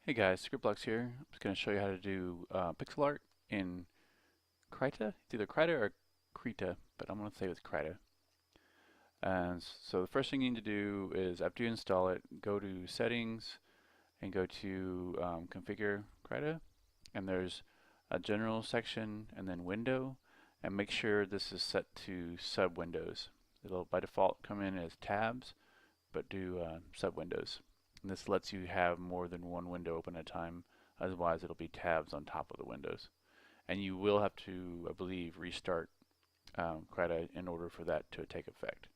Hey guys, Scriptblocks here. I'm just going to show you how to do pixel art in Krita. It's either Krita or Krita, but I'm going to say it's Krita. And so the first thing you need to do is after you install it, go to Settings and go to Configure Krita. And there's a General section and then Window. And make sure this is set to sub windows. It'll by default come in as tabs, but do sub windows. And this lets you have more than one window open at a time. Otherwise, it'll be tabs on top of the windows. And you will have to, I believe, restart Krita in order for that to take effect.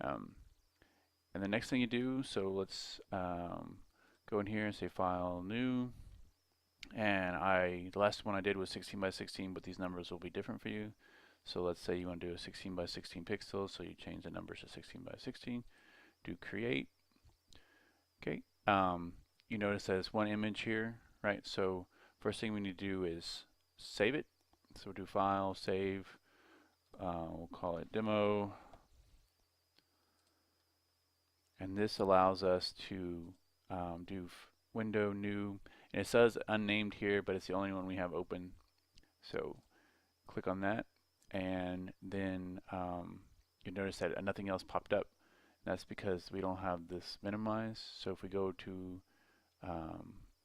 And the next thing you do, so let's go in here and say File, New. And the last one I did was 16 by 16, but these numbers will be different for you. So let's say you want to do a 16 by 16 pixels, so you change the numbers to 16 by 16. Do Create. Okay, you notice there's one image here, right? So first thing we need to do is save it. So we'll do File, Save, we'll call it Demo. And this allows us to do Window, New. And it says unnamed here, but it's the only one we have open. So click on that, and then you notice that nothing else popped up. That's because we don't have this minimized. So if we go to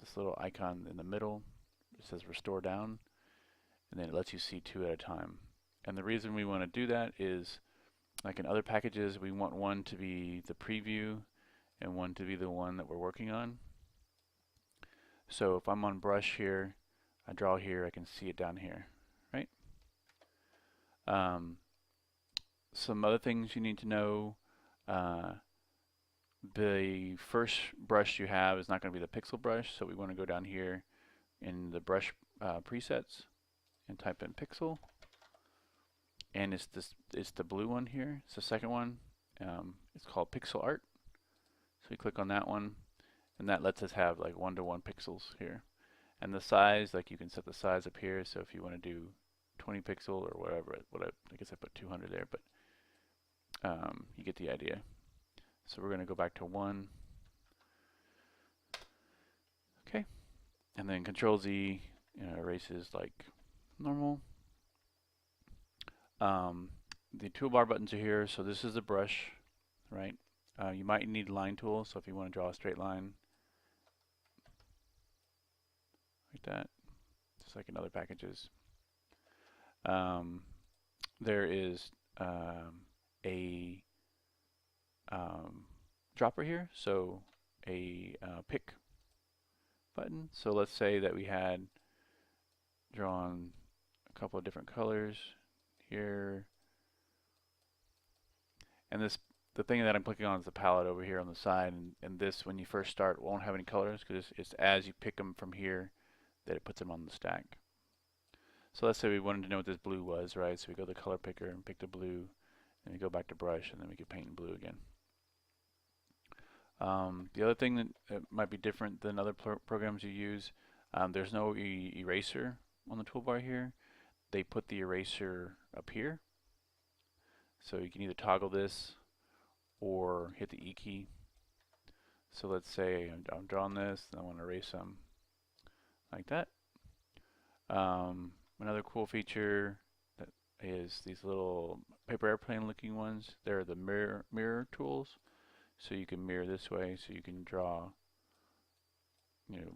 this little icon in the middle, it says restore down, and then it lets you see two at a time. And the reason we want to do that is, like in other packages, we want one to be the preview and one to be the one that we're working on. So if I'm on brush here, I draw here, I can see it down here, right? Some other things you need to know. The first brush you have is not going to be the pixel brush, so we want to go down here in the brush presets and type in pixel, and it's the blue one here. It's the second one. It's called pixel art. So we click on that one, and that lets us have like 1-to-1 pixels here. And the size, like you can set the size up here. So if you want to do 20 pixel or whatever, I guess I put 200 there, but you get the idea. So we're going to go back to 1. Okay. And then Control Z erases like normal. The toolbar buttons are here. So this is the brush, right? You might need line tool. So if you want to draw a straight line like that, just like in other packages. There is a dropper here, so a pick button. So let's say that we had drawn a couple of different colors here, and the thing that I'm clicking on is the palette over here on the side, and this, when you first start, won't have any colors because it's as you pick them from here that it puts them on the stack. So let's say we wanted to know what this blue was, right? So we go to the color picker and pick the blue, and we go back to brush, and then we can paint in blue again. The other thing that might be different than other programs you use, there's no eraser on the toolbar here. They put the eraser up here. So you can either toggle this or hit the E key. So let's say I'm drawing this, and I want to erase some like that. Another cool feature that is these little paper airplane looking ones. They're the mirror tools. So you can mirror this way, so you can draw,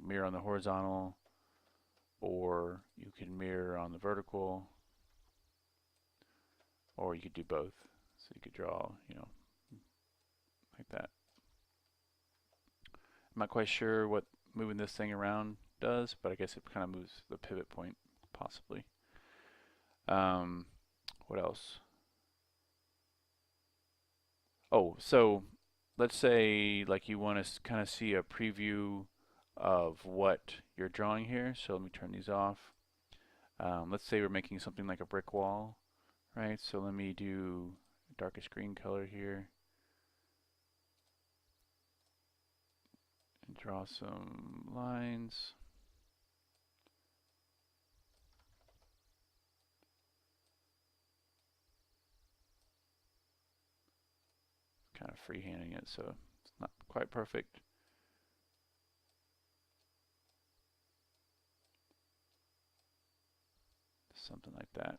mirror on the horizontal, or you can mirror on the vertical, or you could do both. So you could draw, like that. I'm not quite sure what moving this thing around does, but I guess it kind of moves the pivot point, possibly. What else? Oh, so let's say like you want to kind of see a preview of what you're drawing here. So let me turn these off. Let's say we're making something like a brick wall, right? So let me do darkest green color here and draw some lines. Kind of freehanding it, so it's not quite perfect. something like that.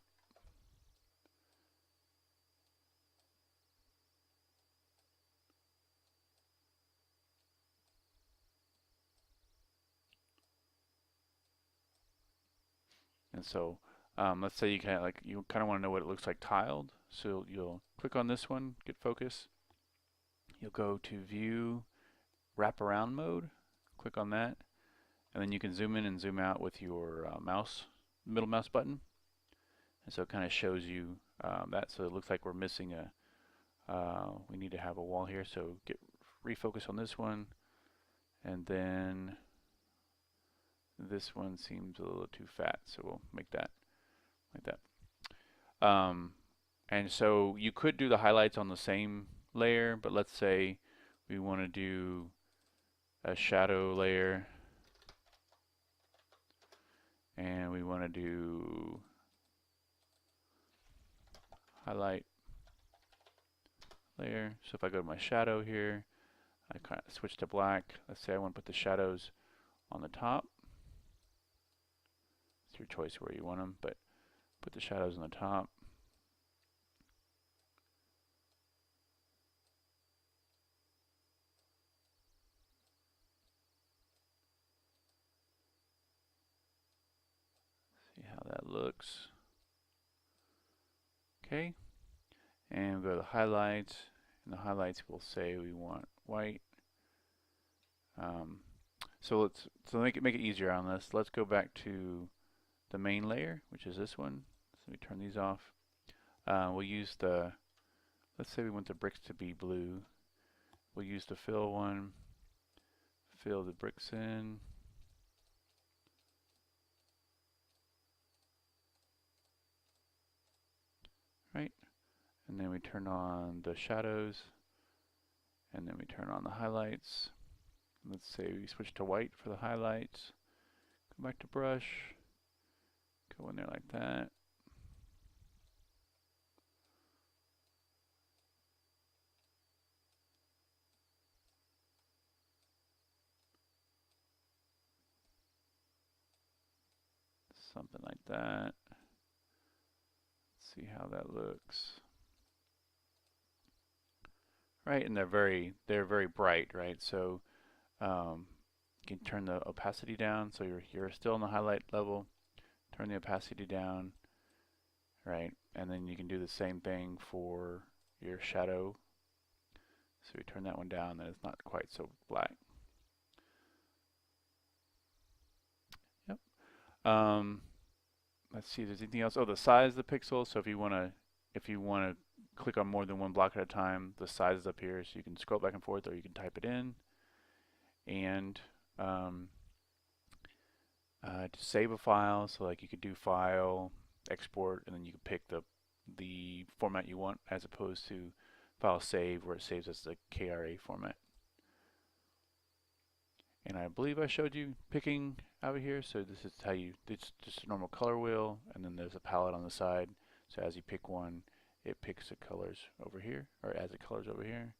And so let's say you kind of want to know what it looks like tiled. So you'll click on this one, get focus. You'll go to View, Wraparound Mode. Click on that, and then you can zoom in and zoom out with your middle mouse button. And so it kind of shows you that. So it looks like we're missing we need to have a wall here. So refocus on this one, and then this one seems a little too fat, so we'll make that like that. And so you could do the highlights on the same layer, but let's say we want to do a shadow layer, and we want to do highlight layer. So if I go to my shadow here, I kind of switch to black. Let's say I want to put the shadows on the top. It's your choice where you want them, but put the shadows on the top. See how that looks. Okay, and we'll go to the highlights. In the highlights, we'll say we want white. So make it easier on this. Let's go back to the main layer, which is this one. So we turn these off. We'll use let's say we want the bricks to be blue. We'll use the fill one. Fill the bricks in. Right, and then we turn on the shadows, and then we turn on the highlights. Let's say we switch to white for the highlights. Go back to brush. Go in there like that. Something like that. Let's see how that looks. Right, and they're very bright, right? So you can turn the opacity down, so you're still in the highlight level. Turn the opacity down, right? And then you can do the same thing for your shadow. So we turn that one down, then it's not quite so black. Yep. Let's see if there's anything else. Oh, the size of the pixel. So if you want to click on more than one block at a time, the size is up here, so you can scroll back and forth, or you can type it in. And to save a file, so like you could do File, Export, and then you could pick the format you want, as opposed to File Save, where it saves as the KRA format. And I believe I showed you picking out here. So this is how it's just a normal color wheel, and then there's a palette on the side. So as you pick one, it picks the colors over here, or adds the colors over here.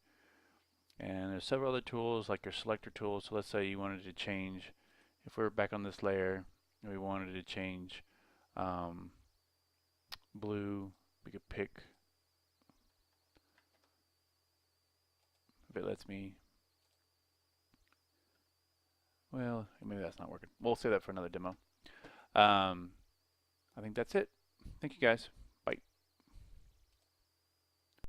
And there's several other tools, like your Selector Tool. So let's say you wanted to change, if we're back on this layer, and we wanted to change blue, we could pick, if it lets me, well, maybe that's not working. We'll save that for another demo. I think that's it. Thank you, guys.